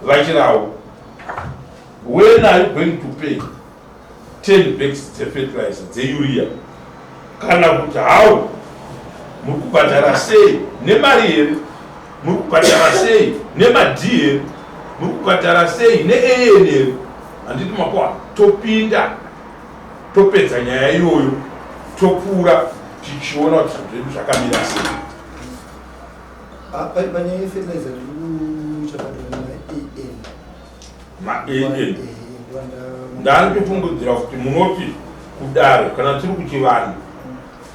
vachirawo. When are you going to pay 10 bags fertilizer dzeurea? Kana kuti how muri kubhadhara sei nemari here, muri kubhadhara sei nemad here, muri kubhadhara sei neAN here. Handiti makuwa topinda topedza nyaya iyoyo tokura tichiona kuti zvinhu zvakamira sei. Panyaya yefertilizer maAN ndani tofungidzira kuti munoti kudaro kana tiri kuchivanhu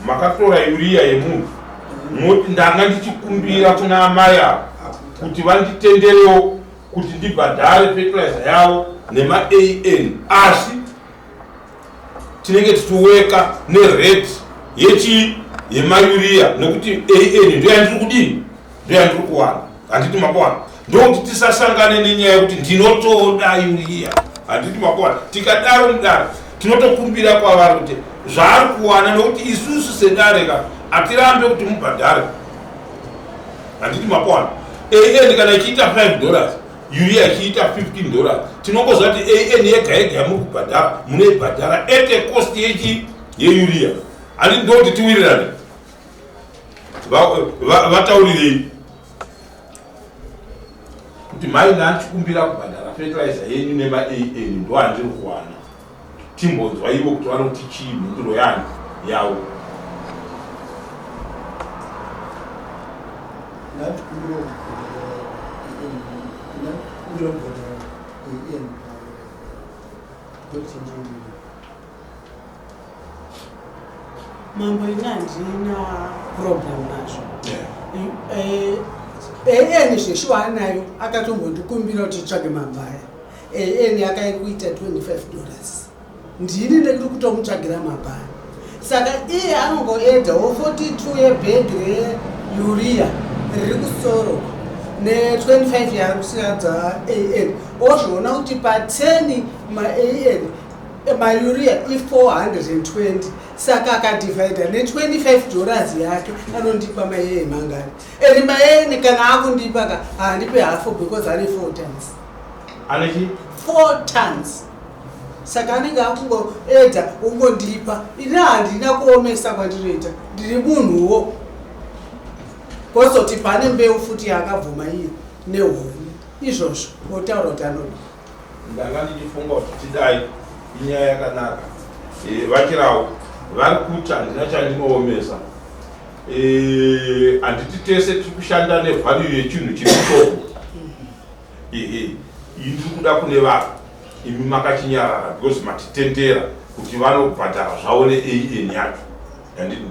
makatora urea yemunhu munoti ndanga ndichikumbira kuna amai avo kuti vanditenderewo kuti ndibhadhare fertilizer yavo nemaAN, asi tinenge tichiweka nerate yemaurea nekuti AN ndio yandiri kudini, ndio yandiri kuwana. Handiti makuwana ndokuti tisasangane nenyaya yekuti ndinotoda urea. Handiti makuwana tikadaro mudaro tinotokumbira kwavari kuti zvaari kuwana nokuti isusu sedareka hatirambe kuti mubhadhare. Handiti makuwana AN kana ichiita $5 urea ichiita $15 tinongozva kuti AN yega yega yamuri kubhadhara munoibhadhara at a cost yeurea. Handiti ndokuti tiwirirane vataurirei kuti mai ndachikumbira kubhadhara fertilizer yenyu nemaAN ndo handiri kuwana. Timbonzwa ivo kuti vanoti chii mhinduro yanyu yavo. Mambo inandina problem nazvo. AN zveshu anayo akatombondikumbira kuti tsvage mabhaya. AN akaikuita $25. Ndini ndiri kutomutsvagira mabhaya. Saka iye anongoedhawo 42 yebhegi reurea riri kusoro ne25 yaari kusiadza AN. Ozviona kuti pa10 maAN maurea i420. Saka akadivhaidha ne$25 yake anondipa maAN mangani. And maAN kana akundipa handipe half because ane 4 tons. Aneki 4 tons. Saka anenge akungoedha ungondipa. Ine handina kuomesa kwandinoita. Ndiri munhuwo. Kozoti pane mbeu futi yakabvuma iye nehuni. Izvozvo otaura kuti anoda. ndanga ndichifunga kuti tidai inyaya yakanaka. Vachirawo vari kuti handina chandinoomesa. Handiti tese tiri kushanda nevalue yechinhu chiri mushoko. Ndiri kuda kune vanhu imi makachinyarara because matitendera kuti vanobhadhara zvavo neAN yacho. Handiti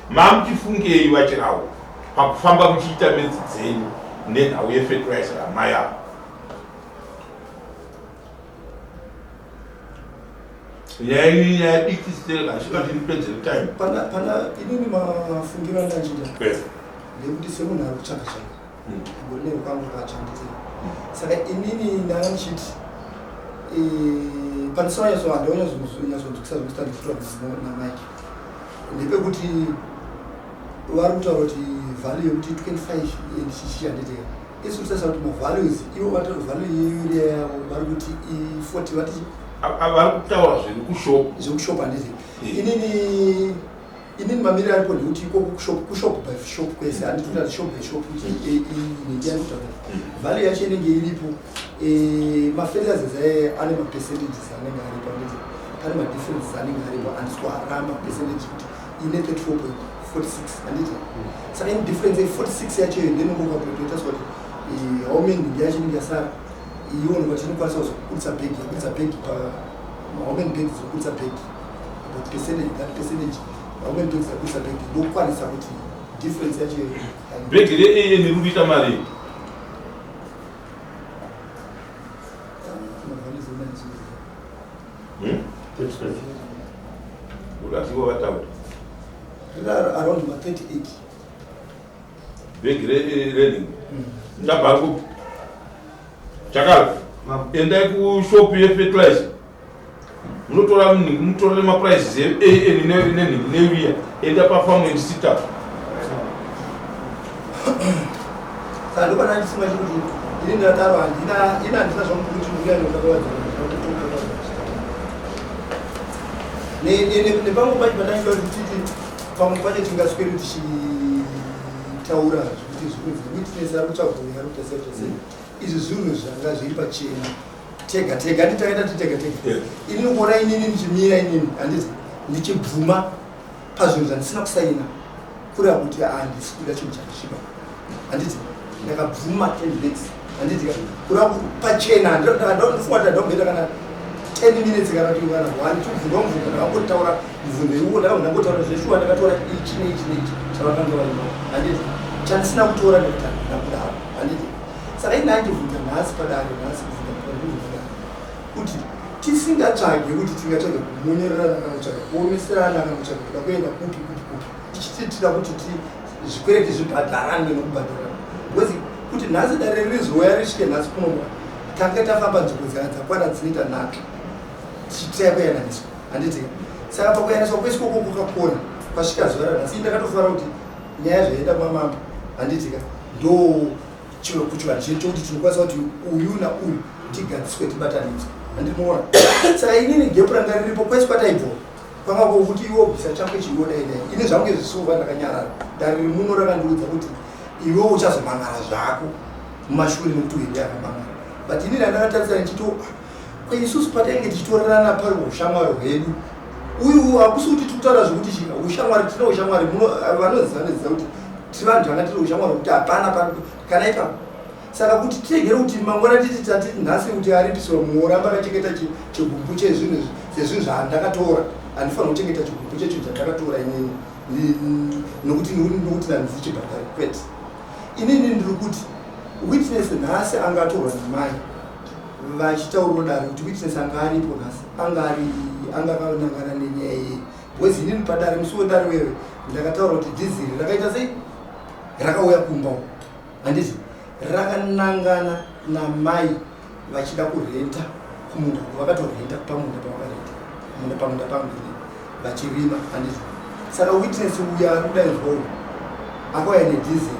mamuchifungei vachirawo pakufamba muchiita medzi dzenyu nenhau yefertilizer amai avo. Nyaya inyaya diki still ashikati nipedze time. Pana inini mafungiro andachita. Ndekuti semunhu ari kutsvaka tsvaka. Ngone kwangu kachanditira. Saka inini ndanga ndichiti paniswa yazo andonya zvozvozvisa zvekuita ndifura namai. Ndepekuti vari kutaura kuti value yekuti 25 ndichichihanditira. Isi kusasa kuti mavalues ivo vatari value yeurea yavo vari kuti i40 vati vari kutaura zviri kushopu handiti. Inini mamiriro aripo ndekuti kushopu by shop kwese handiti kuti shop by shop nendiyani kutaura value yacho inenge iripo. Mafertilizers ane mapercentages anenge aripo handiti pane madifferences anenge aripo handiswara mapercentage kuti ine 34.46 handiti. Saka ine difference ye46 yacho iyo ndinongokapotoita kuti how many yacho inenge yasara iwo ndokuti inokwanisa kuzokudza bhegi pa how many bags zokudza bhegi but percentage that percentage how many bags zokudza bhegi ndokwanisa kuti difference yacho bhegi reAN riri kuita mari. Ukativo vataura around 38 bhegi reRening ndabva chakala endai kushopu yefertilizer munotora maprices eAN neurea enda pafarm and sit up. Saka ndopana ndifunga kuti ini ndataro handina zvamukuti ndianokawadza nepamwe pacho padaida kuti pamwe pacho tingasweri tichitaura zvekuti zvinhu witness ari kutsvagoi ari kutese izvi zvinhu zvanga zviri pachena tega tega nditakaita titega tega ini kuona inini ndichimira inini handiti ndichibvuma pazvinhu zvandisina kusaina kureva kuti handisi kuda chinhu chakasviba handiti ndakabvuma candidates handiti kureva pachena ndinofunga kuti ndambeta kana 10 minutes kana kuti kana 1 2 mvunga ndakangotaura mvunzo iwo ndakangotaura zveshuwa ndakatora ichi neichi neichi chavakanga vaino handiti chandisina kutora ndakudaro handiti saka ina ndibvunza nhasi padare nhasi kuvhunza kuti tisingatsvage kuti tingatsvage kumonyorerana kana kutsvaga kuomeserana kana kutsvaga kuda kuenda kupi tichititira kuti zvikwereti zvibhadharane nokubhadharana because kuti nhasi dare rizouya risvike nhasi kunomwa tanga tafamba nzvimbo dzakwana dzinoita nhatu tichitira kuyananiswa handiti saka pakuyaniswa kwese koko kwakakona kwasvika zuva ranhasi ndakatofara kuti nyaya zvaenda kwamamba handitika ndo kuchivanhu chedu chokuti tinokwanisa kuti uyu nauyu tigadziswe tibatanidzwe handinoona saka inini gepu ranga riripo kwese kwataibvo kwanga kokuti iwo bvisa chako chiwo daidai ini zvangu zvisova ndakanyarara dariri muno rakandiudza kuti iwe uchazomangara zvako mumashure nekuti uende akamangara but inini andakatarisa ndichito kwaisusu patainge tichitorerana pari ushamwari hwedu uyu hakusi kuti tikutaura zvekuti chika ushamwari tina ushamwari vanoziva neziva kuti tivanhu vanga tiri ushamwari kuti hapana kana ipapo saka kuti tiregere kuti mangwana titi tati nhasi kuti aripiswa muoramba akachengeta chigumbu chezvinhu zvandakatora handifanira kuchengeta chigumbu chechinhu chandakatora inini nokuti nanzi chibhadhari kwete inini ndiri kuti witness nhasi angatorwa namai vachitaurwa dare kuti witness anga aripo nhasi anga akanangana nenyaya yei bwezi inini padare musi wedare wewe ndakataura kuti dhiziri rakaita sei rakauya kumba handiti rakanangana namai vachida kurenta kumunda vakatorenta pamunda pavakarenta pamunda pambiri vachirima handiti saka witness uya arikudainzwa uyu akauya nedhiziri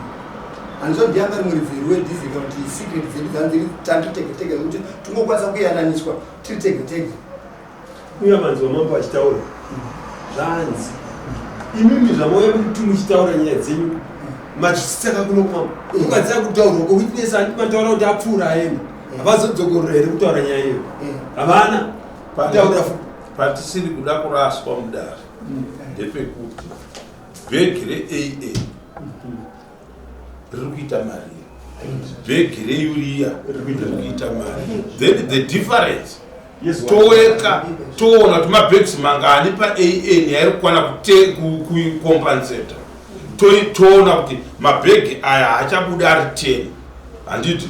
handizondianga rimwe rivheri wedhiziri kana kuti secret dzedu dzanziri tanditegetega zekuti tingokwanisa kuyananiswa tiri tegetega uya manzwa mambo achitaura zvanzi imimi zvamauya kuti muchitaura nyaya dzenyu machisaka kuno kwambo ukadzaa kutaurwa kwewitness andimataura kuti apfuura aeni havazodzokorora here kutaura nyaya iyo havana kutaura patisiri kuda kuraswa mudare ndepekuti bhegi reaa riri kuita mari bhegi reuria riri kuita mari then the difference toweka toona kuti mabhegisi mangani paaa yairi kukwana kucompensata toona kuti mabhegi aya haachabuda ari 10 handiti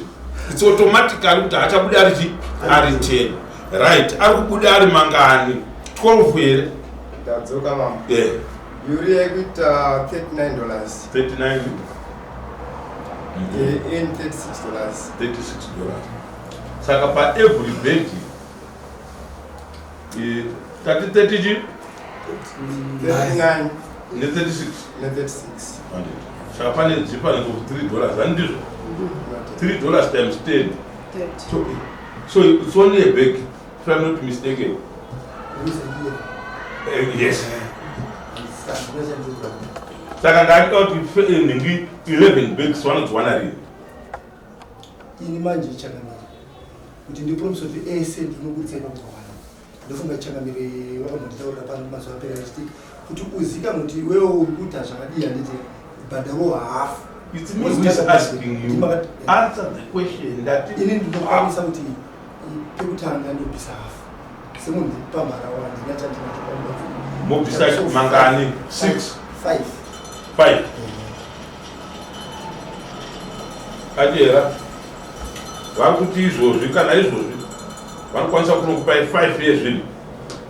its automatically kuti haachabuda ari 10 right ari kubuda ari mangani 12 here tadzoka mama yuri yaikuita $39 in $36 saka paevery bhegi tati 30 $39 ne36 saka pane difference of $3 handizvo $3 times 10 so it's only a bag if I'm not mistaken. Yes. Saka ndakaita kuti nhingi 11 bags vanodzwana rini ini manje ichakamira kuti ndipromisa kuti ese ndinokutsena kuzwana ndofunga ichakamire vakamunditaurira pano mazuva apera achiti kuti uzika kuti wewe uri kuita zvakadii handiti bhadharo hafu It's me who is asking you. Answer the question that ini ndinokwanisa kuti pekutanga ndobvisa hafu semunhu pamhara wandi ndinachandinatopamba mobvisa mangani 5 kajera vakuti izvozvi kana izvozvi vanokwanisa kunokupai 5 yezvinhu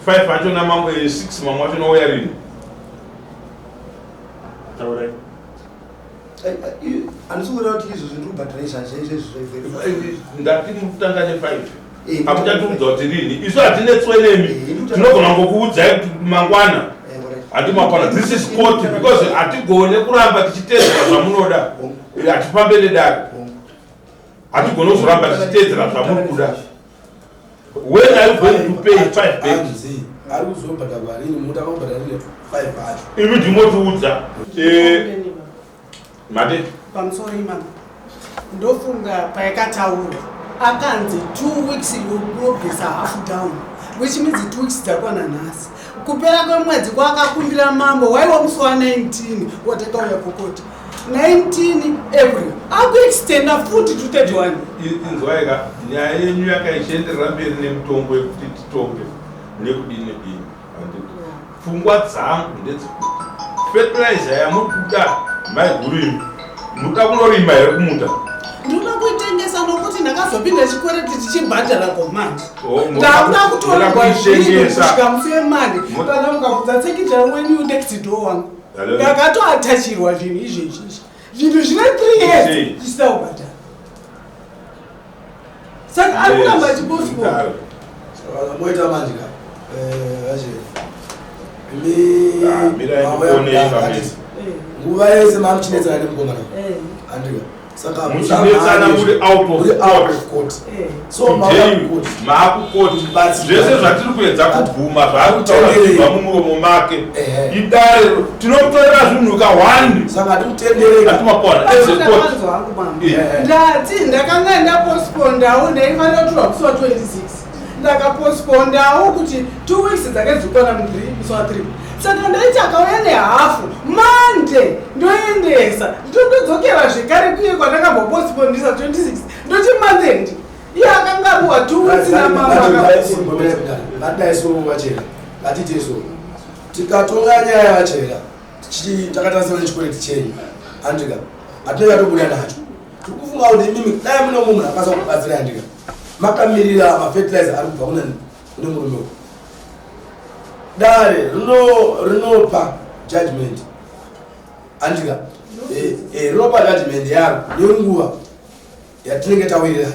5 achona mamwe 6 mamwe acho nouya rini taurai handisi kuda kuti izvo zviri kubhadhara izvazvaizvezvi ndati mutanga ne5 hamuchatiudza kuti rini isu hatine tswenemi tinogona ngokuudzai kuti mangwana hatimapana this is court because hatigone kuramba tichitedzwa zvamunoda hatipambe nedare hatigona kuzoramba tichiteedzera zvamurikuda. When are you going to pay 5 bags? Ari kuzobhadharwa rini muti akabhadharire 5 acho. Imi ndimotiudza mate pamusoro imama ndofunga paikataurwa akanzi 2 weeks yobvisa half down, which means 2 weeks dzakwana nhasi. Kupera kwemwedzi kwakakumbira mambo waiwa musi wa 19 watakauya kokota 19 April akuextenda futi to 31. inzwaika nyaya yenyu yakaichienderera mberi nemutombo yekuti titonge nekudini. Pfungwa dzangu ndedzekuti fertilizer yamukuda maigurimi muda kunorima here kumunda. Ndoda kuitengesa nokuti ndakazopinda chikwereti tichibhadhara komandi. Ndakuda kutora kusvika musi wemandi kana mukabvunza sekitari wenyu next door wangu ndakatoatachirwa zvinhu izvezvi zvinhu zvine 3 years chisina kubhadhara. Saka ari kuramba chipospona. Moita mandika nguva yese mamuchinetsana nemugongana andika saka muchinetsana muri out of court. So maakukoti zvese zvatiri kuedza kubvuma zvaakutaurwa mumuromo make idare tinomutorera zvinhu ka1 saka tikutendereka atimapona ndati ndakanga ndapospondawo ndaifanira kutorwa musi wa 26 ndakapospondawo kuti 2 weeks dzakadzikwana musi wa 3. Saka ndaiti akauya nehafu mande ndoendesa ndotodzokera zvekare kuye kwandakambopostpondisa 26 ndoti mandendi iye akanga ruwa 2 weeks namamangatidaisoo vachera ngatiteso tikatonga nyaya yavachera takatasira nechikwereti chenyu andika hatinenge tobuda nacho tikufunga kuti imimi dai muno munhu akasa kubatsira andika makamirira mafertilizer ari kubva kune murume dare rinopa judgment andika rinopa judgment yaro yenguva yatinenge tawirira.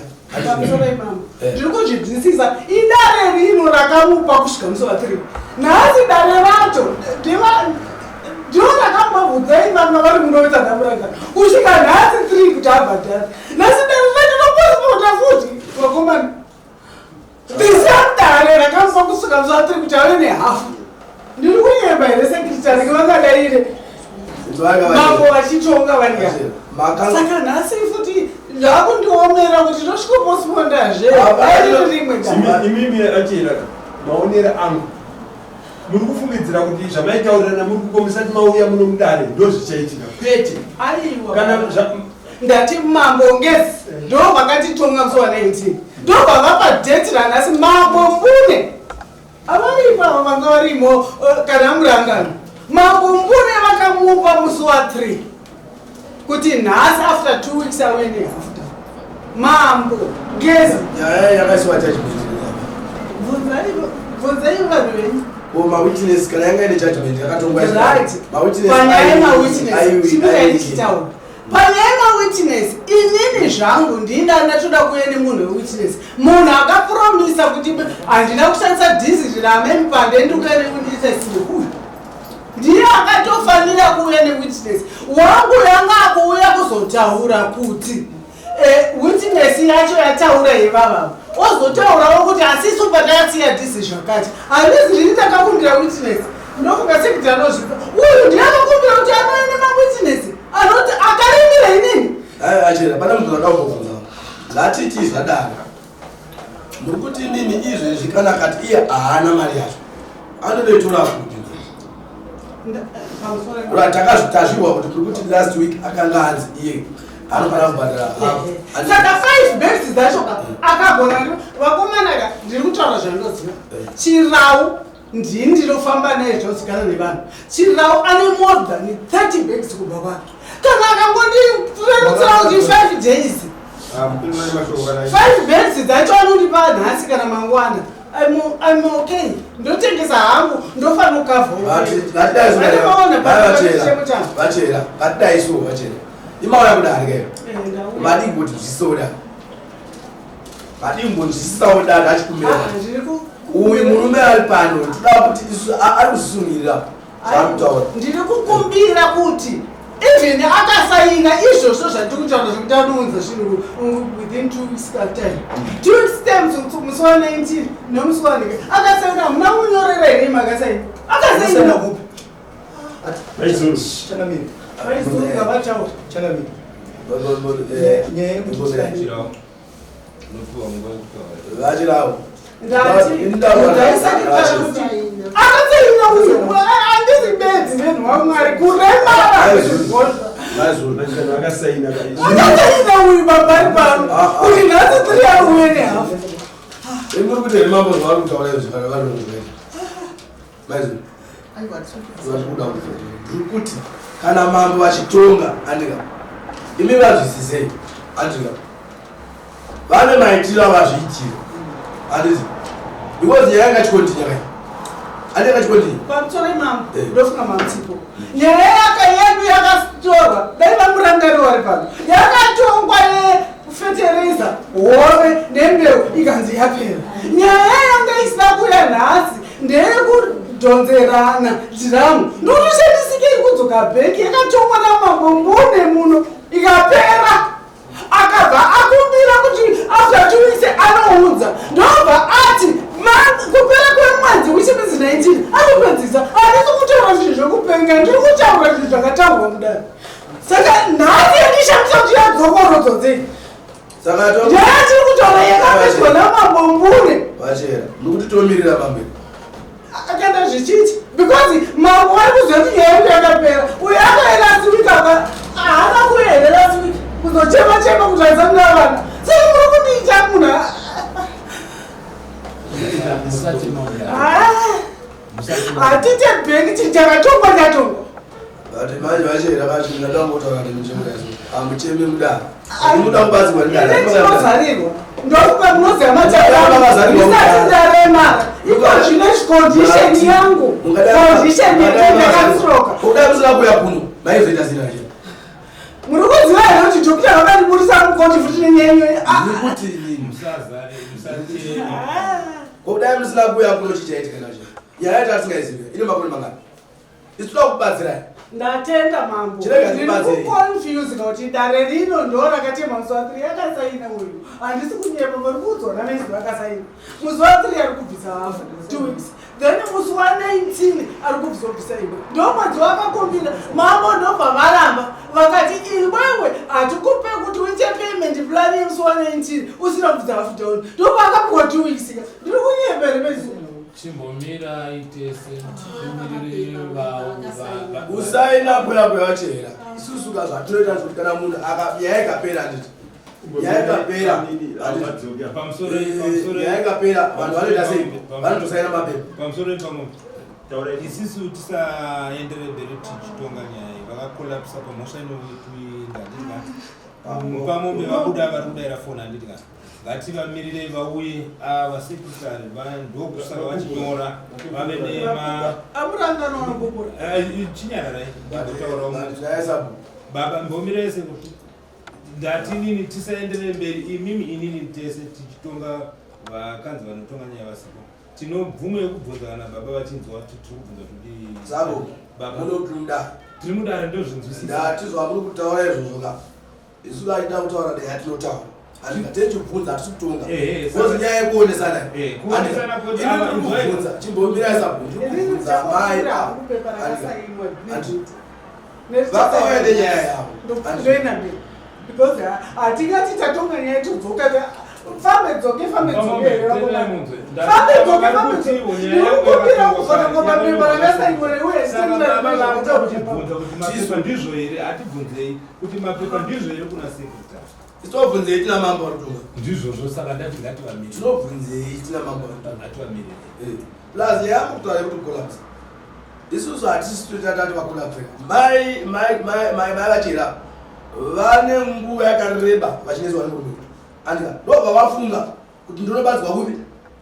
Ndiri kuzvinzwisisa idare rino rakamupa kusvika musi wa 3 nhasi dare racho ndivo rakambobvunzai vana vari munoita ndamuranga kusvika nhasi 3 kuti abhadhara nhasi dare racho noposipota futi vakomana tisadare rakamupa kusvika musi wa 3 kuti ave nehafu. Ndiri kunyemba here sekritari ngevangadaire mambo vachitonga vanya saka nhasi futi zvakundiomera kuti tosvikoposipondazve rimwe imimi achera maonero angu muri kufungidzira kuti zvamaitaurirana muri kukombisa kuti mauya muno mudare ndo zvichaitika kwete. Aiwa kana ndati mambo ngezi ndo vakatitonga musi wa 19 ndo vavapa dheti ranhasi mambo mbune avaripa vanga varimo kana murangano mambo mbune vakamupa musi wa 3 kuti nhasi after 2 weeks awene after mambo ngezi yakaisiwa judgment bvunzai vanhu venyu mawitness kana yanga ine judgment yakatongwa panyaya mawitness panyaya mawitness inini zvangu ndinda ndatoda kuya nemunhu wewitness munhu akapromisa kuti handina kushandisa dhiziri ramempande ndikuya newitness uyu ndiye akatofanira kuuya newitness wangu yanga akuuya kuzotaura kuti witness yacho yataura yevavavo ozotaurawo kuti asisu patayasiya dhisi zvakati handisi rini takakumbira witness ndofunga sekitanoziva uyu ndiye akakumbira kuti anoenda mawitness anoti akarimira inini achera pana munhu akambobvunza ngatiti zvadaro muri kuti mimi izvezvi kana kati iye haana mari yacho anodoitora kuti takazvitazvirwa kuti muri kuti last week akanga anzi iye anofana kubhadhara saka 5 bags dzacho akagona vakomanaka ndiri kutaura zvandoziva chirau ndini ndinofamba naye zvinozikana nevanhu chirau ane more than 30 bags kubva kwake kana akangondirerutsira kuti 5 days 5 bags dzacho anondipa nhasi kana mangwana I'm okay. Ndotengesa hangu ndofana ukavha vatidaiso vachera imauya kudarike madimbo zvisoda madimbo zvisisauda achikumira uyu murume ari pano toda kuti ari kuzvisungirira zvaamutaura ndiri kukumbira kuti even akasaina izvozvo zvatiri kutaura zvekuti anounza zvinhu with within 2 weeks time. 2 weeks time musi wa 19 nomusi wa ndike akasaina muna munyorera here makasaina akasaina kupi Changamire. vaizunga vataura Changamire. Nyaya yekuti vachirawo akatsaina uyu andisi bedzi venhu vamwari kuremara akasaina uyu babhari pano kuti nhasi 3 auye nehafu muri kuti remambo zvavari kutaura izvi varikuenda maizvi vatikuda ndiri kuti kana mambo vachitonga andika imi vazvisisei andika vane maitiro avazviitira handizi because nyaya yakachikontini kai andi yakachikontini pamusoro imambo ndofunga mamutsipo nyaya yaka yedu yakatorwa dai vamurangari wari pano yakatongwa nefetereza hove nembeu ikanzi yapera nyaya yanga isina kuya nhasi ndeyekudhonzerana dhiramu ndonoshandisikei kudzoka bheki yakatongwa namambo mbune muno ikapera akabva akumbira kuti after 2 weeks anoudza ndobva ati kupera kwemwedzi wechimidzi 19 anopedzisa handisi kutaura zvinhu zvekupenga ndiri kutaura zvinhu zvakataurwa mudare saka nhasi yandishamisa kuti yadzokorodzodei saka ndeyatiri kutaura yakapedzwa namabombune vachera nokuti tomirira mamberi akanda zvichiti because mambo vari kuziva kuti nyaya yedu yakapera uyo akaelasiwika haana kuelelasiwika kuzochema kuti aisandira vana saka muri kundiita munhu hatite bhengi chii chakatongwa chatongwa vati manje vachera kasvina ndangotaura nemuchemukazi hamuchemi mudaro muda kubatsirwa ndinozarirwa ndokupa munoziva mataaisati ndaremara iko zvine chikondisheni yangu kondisheni yatindakatsiroka uda musina kuya kuno maizoita zina che muri kuziva here kuti dhokita vakandibudisa mukoti futi nenyenyoyi kuti kodai musina kuya kuno chichaitika nacho nyaya yati atingaiziva ine makore mangani isitoda kubatsirai ndatenda mambo ndikukonfusika kuti dare rino ndo rakatema musi wa 3 yakasaina uyu handisi kunyepa vari kuudzona mezi vakasaina musi wa 3 ari kubvisa hafu 2 weeks then musi wa 19 ari kubvisa obvisa iwe ndo mwedzi wakakombina mambo ndobva varamba vakati iwewe hatikupe kuti uite payment plan yemusi wa 19 usina kubvisa hafu down ndo vakapiwa 2 weeks ika ndiri kunyepere mezi chimbomira itese timirire usaina kuya kwevachera isusuka zvatoita kuti kana munhu yaikapera nditi yaikapera yaikapera vanhu vanoita sei vanotosaina mapepa pamusoro ipamo isusu tisaendere mberi tichitonga nyaya vakakolapisa pamhosva inoitwi ngandinga pamombe vabuda vari kudaira foni handiti ngativamirirei vauye vasekretari ndokusaka vachinyora vave chinyararai baba mbomirese kuti ndati inini tisaenderere mberi imimi inini tese tichitonga vakanzi vanotonga nyaya vasipo tinobvumo yekubvunza kana baba vachinzwa kuti tiri kubvunza kuti zavo munotumda tiri mudare ndozvinzwisisa ndatizwa muri kutaura izvozvoka isu vaida kutaura dai atinotaura atikatechibvunza hatisi kutonga kozi nyaya yekuonesana inobvunza chimbomirai sabvunza mai vakauya nenyaya yavo because hatingati tatonga nyaya tudzoka fambe dzoke ndizvo here atibvunzei kuti mapepa ndizvo here kuna sekretari titobvunzei tina mambo arutonga ndizvozvo saka ndati ngativamiri tinobvunzei tina mambo arutonga ngativamirire plus yaamukutaura yekuti kolapsa isusu hatisi totatati vakolapseka mai vachera vane nguva yakareba vachinezwa nemurume andika ndobva vafunga kuti ndinobatsirwa kupi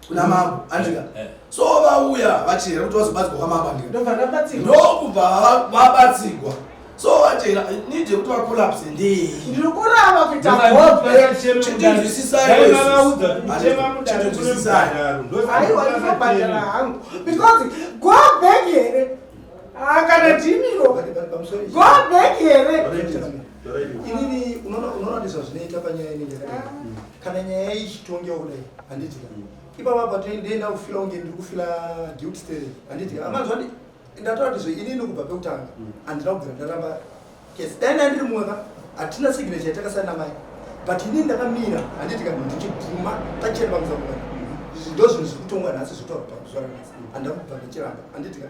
kuna mambo andika so vauya vachera kuti vazobatsirwa kwamambo andika ndokubva vabatsirwa so vachera nidhe kuti vakolapse ndei ndirikurava kuita aiwa ndinobhadhara hangu because go back here kana dhimiro go back here inini unoona ndizvo zvinoita panyaya inenge yakadai kana nyaya ichitongewa kudai handitika ipapa patoenda kufila unge ndiri kufila guilt story handitika amanzwa ndataura kuti inini kubva pekutanga handina kubvira ndaramba kesi dai ndandiri mumweka hatina signature yatakasaina mai but inini ndakamira handitika ndichibvuma pachena pamusamumwe ndo zvinhu zviri kutongwa nhasi zvitaura pazuva ranhasi handina kubva ndichiramba handitika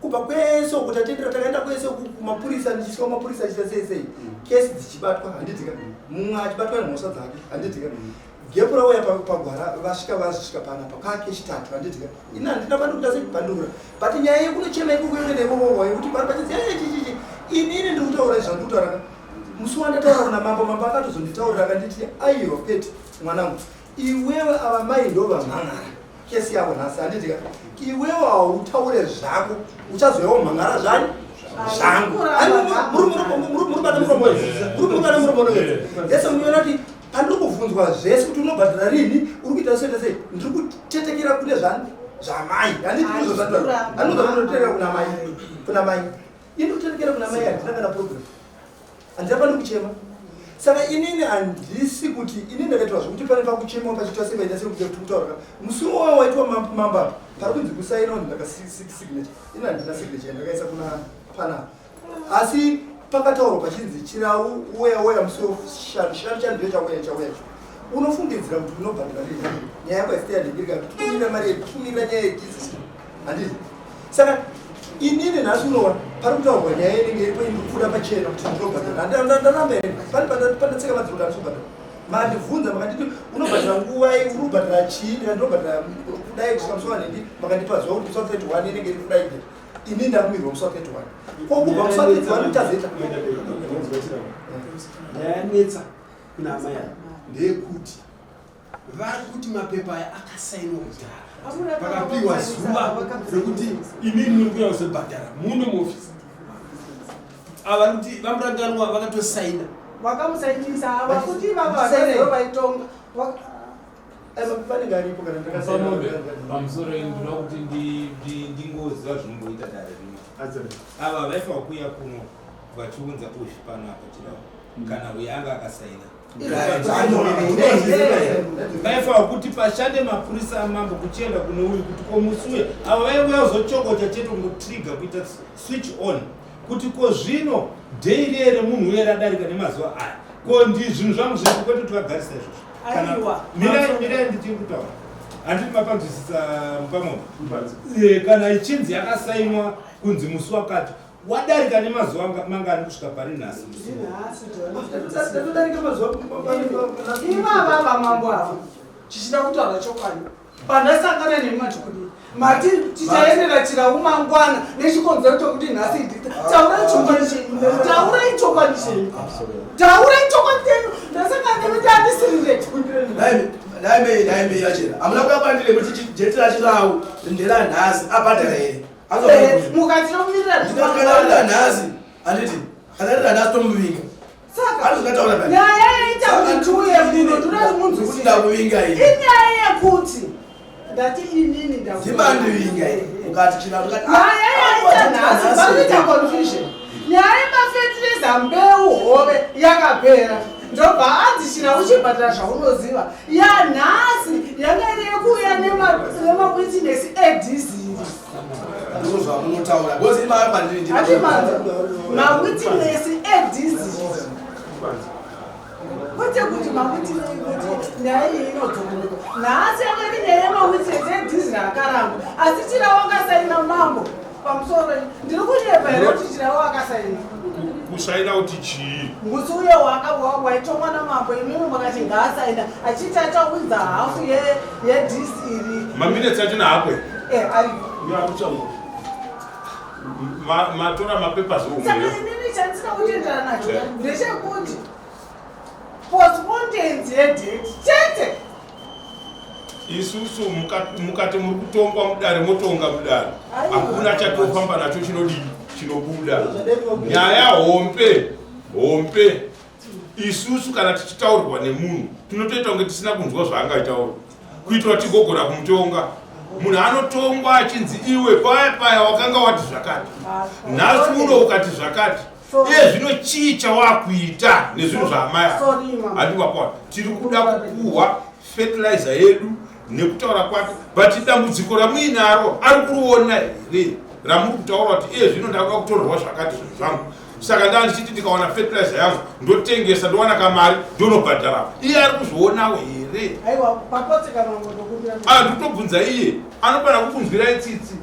kubva kwese kuti atendera takaenda kwese kumapurisa ndichisvika kumapurisa achita sei sei kesi dzichibatwa handitika mumwe achibatwa nemhosva dzake handitika gepu rauya pagwara vasvika panapa kakechitatu handitika ina handina pandikuda sekubhandura but nyaya yekunochema ikukuende nevovowa yekuti pari pachidzi chichichi inini ndiri kutaura zvandikutaura musi wandataura kuna mambo akatozonditaurira akanditi aiwa peti mwanangu iwewe ava mai ndo vamhan'ara kesi yavo nhasi handitika iwewe hautaure zvako uchazoyawo mhan'ara zvani zvangu murubata muromono yese munoona kuti handiri kubvunzwa zvese kuti unobhadhara rini uri kuita soita sei ndiri kutetekera kune zvani zvamai handinozoanonotetekera kuna mai ini kutetekera kuna mai handina kana program handina pano kuchema saka inini handisi kuti inini ndakaitwa zvokuti pane pakuchema pachiitwa sevaita sekutaurika musi wowo waitwa mamba pari kunzi kusaina ndakasignature ini handina signature ndakaisa kuna pana asi pakataurwa pachinzi chirau uya musi shanu chandiyo chauya unofungidzira kuti unobhadhira rini nyaya yako isiti yandingirika kutumira mari yekutumira nyaya yejizisi handiti saka inini nhasi unoona pari kutaurwa nyaya inenge iripo indikufuda pachena kuti ndinobhadhira ndaramba here pandatseka madziro kuti andizobhadhira mandibvunza makanditi unobhadhira nguva uri kubhadhira chii ndinobhadhira kudai kusvika musi wanendi makandipa zuva kuti musi wa31 inenge iri friday ini ndakumirwa musi wa31 kokubva musi wa31 utazoita nyaya yanetsa kuna amai ndeyekuti vari kuti mapepa aya akasainwa kudhara pakapiwa zuva rekuti inini muri kuya kuzobhadhara muno muofisi ava kuti vamuranganwa vakatosaina wakamusainisa vakuti vavaaero vaitonga panenge aripo kana ndakasainombe pamusoro ndinoda kuti ndingoziva zvinomboita dare rimwe ava vaifa kuuya kuno vachiunza ushi pano apa chirao kana uyo anga akasaina vaifa kuti pashande mapurisa amambo kuchienda kuno uyu kuti komusuye ava vaiuya kuzochokocha chete kungotriga kuita switch on kuti ko zvino daily ere munhu uye radarika nemazuva aya ko ndi zvinhu zvangu zviri kwete tikagarisa izvozvo mirai ndichiri kutaura handiti mapanzwisisa mupamwe kana ichinzi yakasainwa kunzi musi wakati wadarika nemazuva mangani kusvika pari nhasi ivava mambo avo chichida kutaura chokwadi pandasangana nematokudii mati tichaendera chirau mangwana nechikonzero chokuti nhasi taurai chokwadi chenu ndasangana nekuti andisiriredaime yachena hamuna kuyakwandire kuti jetera chirau ndera nhasi abhadhara here mukati nomumirira ndikakanarira nhasi handiti kanarira nhasi tomuvinga nyaya yaita kuti tuye kuno tunamunzusida kuvinga inyaya yekuti ndati inini ndibandivinga ukati nyaya yaita nhasi vakuita confusion nyaya yemafetireza mbeu hove yakapera ndobva anzi china uchibhadhara zvaunoziva yanhasi yanga iri yekuuya nemawitness edizili munotaura because mawitness edizili kwete kuti nyaya iyi inodzokoreka nhasi yakati nyaya yemawitness edizili akarangwa asi chiravo akasaina mambo pamusoro ndiri kunyepa here kuti chiravo akasaina kusaina kuti chii musi uyo waitongwa namambo imimi makati ngaasaina achiti achawinza hafu yedisiri maminetsi achina hakwe ariyo matora mapepers saka inini chandisina kutendera nacho ndechekuti postpondensi yedate chete isusu mukati muri kutongwa mudare motonga mudare hakuna chatofamba nacho chinobuda nyaya hompe isusu kana tichitaurirwa nemunhu tinotoita kunge tisina kunzwa zvaangaitaura kuitira tigogona kumutonga munhu anotongwa achinzi iwe paya wakanga wati zvakati nhasi uno ukati zvakati iye zvino chii chawakuita nezvinhu zvaamai handivapona tiri kuda kupuhwa fertilizer yedu nekutaura kwake but dambudziko ramuinaro ari kuruona here ramuri kutaura kuti iye zvino ndakuda kutorerwa zvakati zvinhu zvangu saka ndaa ndichiti ndikaona fertilizer yangu ndotengesa ndowana kamari ndonobhadhara iye ari kuzvionawo here nditobvunza iye anofanira kukunzwirai tsitsi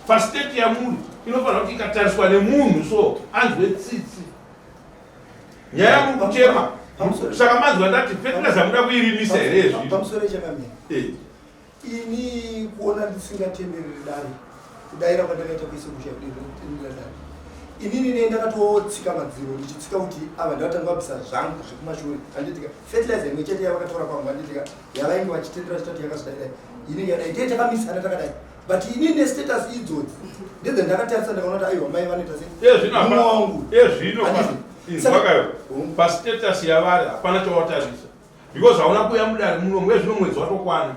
pastate yamuri inofanira kuti ikatariswa nemunhu so anzwe tsitsi nyaya yamuri kutema saka manzwa ndati fertilizer muda kuirimisa here pamusoro chakamira ini kuona ndisingatendereri dare kudaira kwandakaita kuisa kushakudira dare inini ne ndakatotsika madziro ndichitsika kuti ava ndavatanga vabvisa zvangu zvekumashure handitika fertilizer imwe chete yavakatora kwangu handitika yavainge vachitendera chitatu yakazodaidai inenge yadai ndiye takamisana takadai but inini nestatus idzodzi ndedze ndakatarisa ndakaona kuti aiwa mai vanoita semuwangu zvino pastatus yavari hapana chawatarisa because hauna kuya mudare muno mwezvino mwedzi watokwana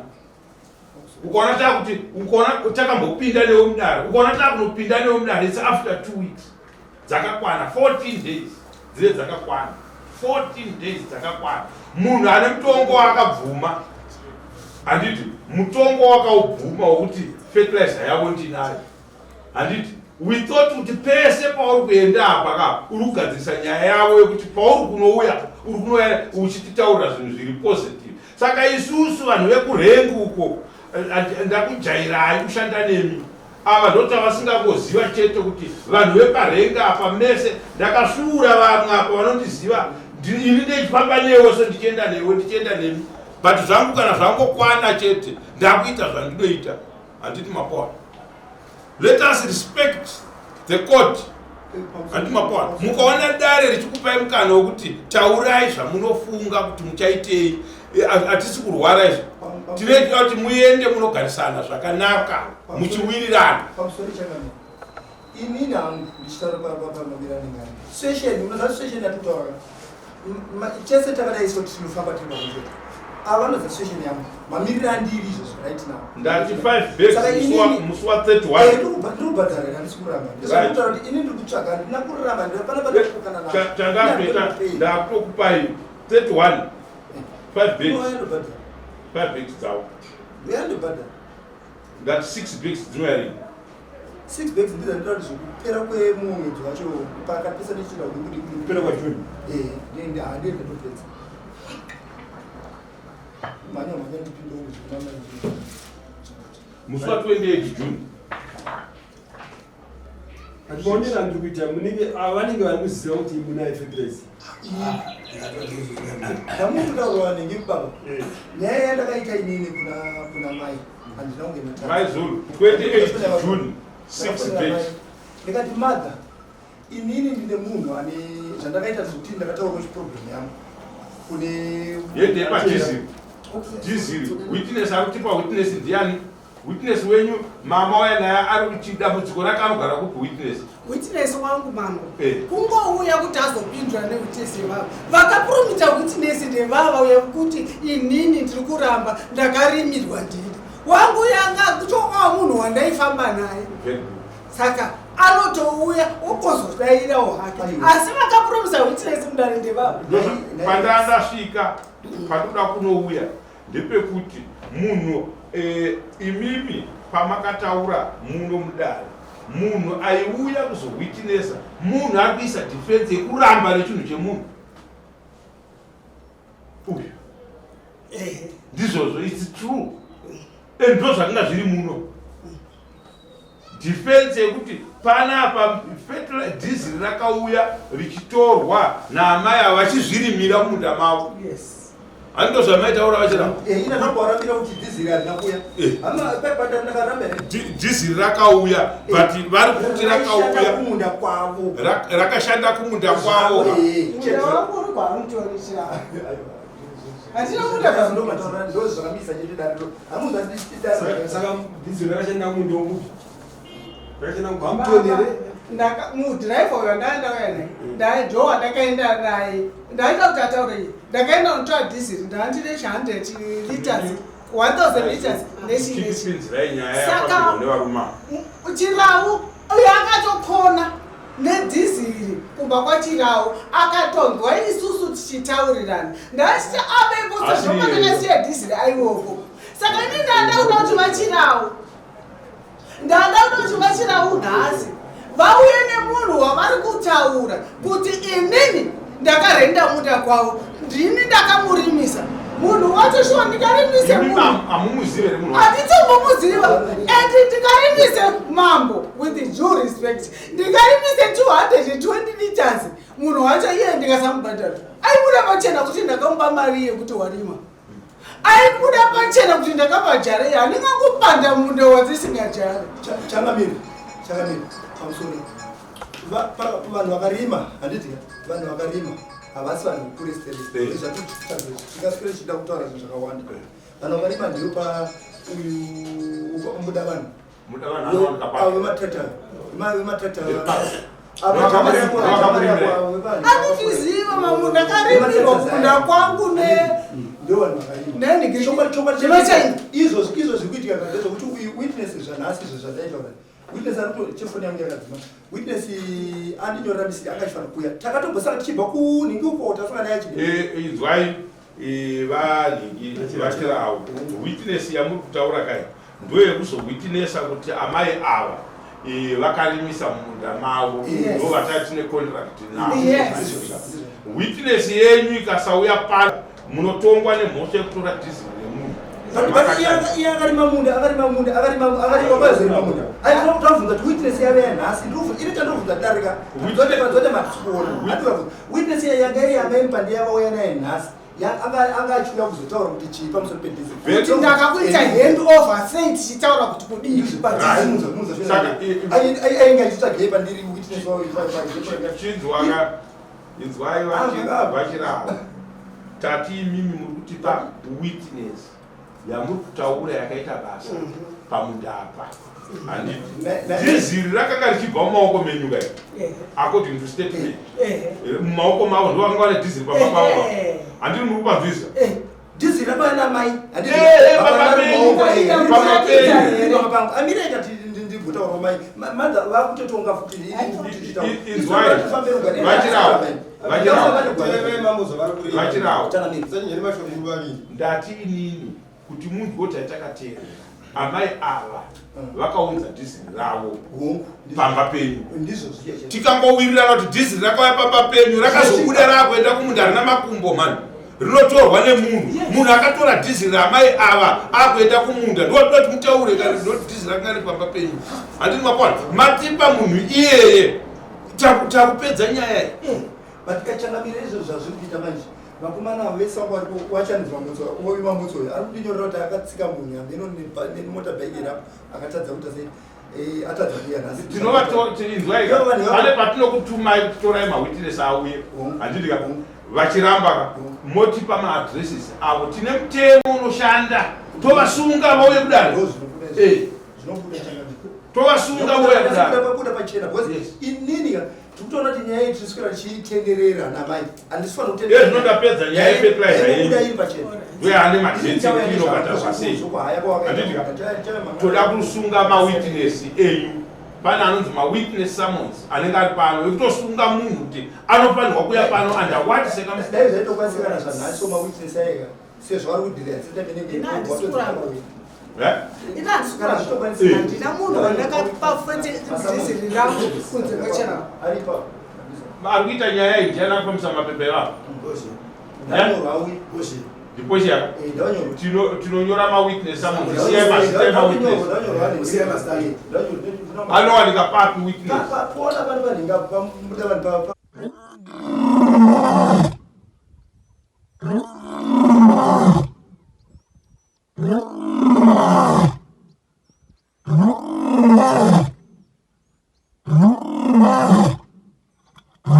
ukaona takuti ukaona takambopinda newe mudare ukaona takunopinda newe mudare it's after 2 weeks dzakakwana 14 days dzine dzakakwana 14 days dzakakwana munhu ane mutongo wakabvuma handiti mutongo wakaubvuma wokuti fertilizer yavo ndinayo handiti we thought kuti pese pauri kuenda apa uri kugadzirisa nyaya yavo yekuti pauri kunouya uri kunouya uchititaurira zvinhu zviri positive saka isusu vanhu vekurengi uko ndakujairai kushanda nemi ava ndoti vasingakoziva chete kuti vanhu veparenga apa mese ndakasvuura vamwe apa vanondiziva ini ndechifamba newe so ndichienda newe ndichienda nemi but zvangu kana zvangokwana chete ndakuita zvandinoita handiti mapona let us respect the court handiti mapona mukaona dare richikupai mukana wekuti taurai zvamunofunga kuti muchaitei hatisi kurwara izvo tinoita kuti muende munogarisana zvakanaka muchiwirirana pamusoro chakamira inini hangu ndichitaura pamabirani session unoziva session yatitaura chese takadai so tinofamba tiri makunjeta avanoza session yangu mamiriro andiri izvozvo right now ndati 5 bags musi wa 31 ndirikubhadharira handisi kuramba ndizakutaura kuti ini ndiri kutsvaga ndina kuramba ndapana padakukana navo chandakuita ndakutokupai 31 5 bags dzavo uyandibhadhara ndati 6 bags dzinoyarini 6 bags ndizandira kuti zvokupera kwemwedzi wacho pakapesa nechida kuti kupera kwajuni handiende ndopedza manya ndipinda musi wa 28 June atimaonera ndiri kuita munenge avanenge vari kuziva kuti munaye fertilizer ndamukutaura vanenge kubaba nyaya yandakaita inini kuna mai handina kunge mai zulu 28 June 6 bags ndikati mother inini ndine munhu ane zvandakaita zvokuti ndakataura chiproblem yangu kune yedepa diesel witness ari kutipa witness ndiani witness wenyu mama wayanaya ari kuchidambudziko rake anogara kupi witness wangu mama kungouya kuti azopindura newitness yevava vakapromita witness ndevava uya kuti inini ndiri kuramba ndakarimirwa ndini wangu yanga kuchokawa munhu wandaifamba naye saka anotouya okozodairawo hake asi vakapromisa witness mudare ndevava pandandasvika panoda kunouya ndepekuti munhu imimi pamakataura muno mudare munhu aiuya kuzowitnesa munhu ari kuisa defense yekuramba nechinhu chemunhu uyu ndizvozvo its true ndo zvakanga zviri muno defense yekuti panapa diesel rakauya richitorwa naamai ava vachizvirimira mumunda mavo hando zvamaitaura vachiramba diesel rakauya but vari kuti rakauya rakashanda kumunda kwavo saka diesel rakashanda kumunda womuti mudhiraivha uyo ndaendauya naye ndajoa ndakaenda naye ndaita kuti ataurei ndakaenda kunotora diesel ndandine 100 liters 1000 liters nesaka chiravu uyo akatokona nedhiziri kubva kwachirawo akatongwa isusu tichitaurirana ndachiti abepo sezvomakakasiya dhiziri aiwoko saka ini ndandauda kuti vachirawo nhasi vauye nemunhu wavari kutaura kuti inini ndakarenda muda kwavo ndini ndakamurimisa munhu wacho shuwa ndikarimise handitombomuziva and ndikarimise mambo with due respect ndikarimise 220 liters munhu wacho iye ndikasamubhadhara aibuda pachena kuti ndakamupa mari yekuti warima aibuda pachena kuti ndakabhajare handingangopanda munda wadzisingajare changamiri pamusoro vanhu vakarima handiti vanhu vakarima havasi vanhu kukuresterezvatikaswere chida kutaura zvinhu zvakawanda vanhu vakarima ndiyo pa muda vanhu vematata anitiziva mamu ndakarimirwa kunda kwangu ndio vanhu vakarima izvo zviri kuitika ndezvokuti witness zvanhasi izvo zvataita witness ari chefoni yangu yakadzima witness andinyorera misiri angachifanira kuuya takatombosaka tichibva kunhingi uko tasangana inzwai vanhingi vachirawo witness yamuri kutaura kai ndoyekuzowitnessa kuti amai ava vakarimisa munda mavo ndo vatati necontract navo witness yenyu ikasauya pano munotongwa nemhosva yekutora dhiziri remunhu akarima munda tamvunza kuti witness yave yanhasi iri tandobvunza darika zote matikuona witness yanga iri yanga impande yavauya naye nhasi anga achiuya kuzotaura kuti chii pamusoro pedhiziri kuti ndakakuita hand over sei tichitaura kuti kudii ainge achiita gei pandiri witness inzwai vachirava tati imimi muri kutipa witness yamuri kutaura yakaita basa pamunda apa handiti dhiziri rakanga richibva mumaoko menyu kai according to statement mumaoko mavo ndo vanga vane dhiziri pamba pavo handiri muri kupanzwisa dhiziri rapana mai amira ikati ndigutaura mai madza vakutotonga futi ndati inini kuti munhu woti atakatera amai ava vakaunza dhiziri ravo pamba penyu tikangowirirana kuti dhiziri rakauya pamba penyu rakazobuda rakuenda kumunda rina makumbo mani rinotorwa nemunhu akatora dhiziri ramai ava akuenda kumunda ndodoti mutaure kari ndoti dhiziri rakanga ri pamba penyu handini mapona matipa munhu iyeye takupedza nyaya vatikachangamira izvo zvazviri kuita manje vakomana vese vanga varipo wachanizwa oima mutso uyu ari kudinyorera kuti akatsika munhu ambeno nemota bhaiki rapo akatadza kuita sei atadza kuya nhasi tinovatinzwaipane patinokutumai kuti torai mawitness auye handidika vachiramba motipa maadresses avo tine mutemo unoshanda tovasunga vauye kudaro tovasunga vauye kudaropabuda pachena inini tikutoona kuti nyaya iyi tiriswera tichitenderera namai handisifana kutendezvinondapedza nyaya yefetilizer iri pachena ndoyane majensinobata toda kusunga mawitness enyu pane anonzi mawitness summons anenge ari pano ekutosunga munhu kuti anofanirwa kuya pano under what circumstances zvaitokwasikana zvanhasi somawitness aiga sezvo ari kudhirira ndina munhu wandakapa dhiziri rangu kunze kwachera ari kuita nyaya iyi ndianakufambisa mapepa evavo ndiposhe yaka tinonyora mawitness anowanika papi witness Oh,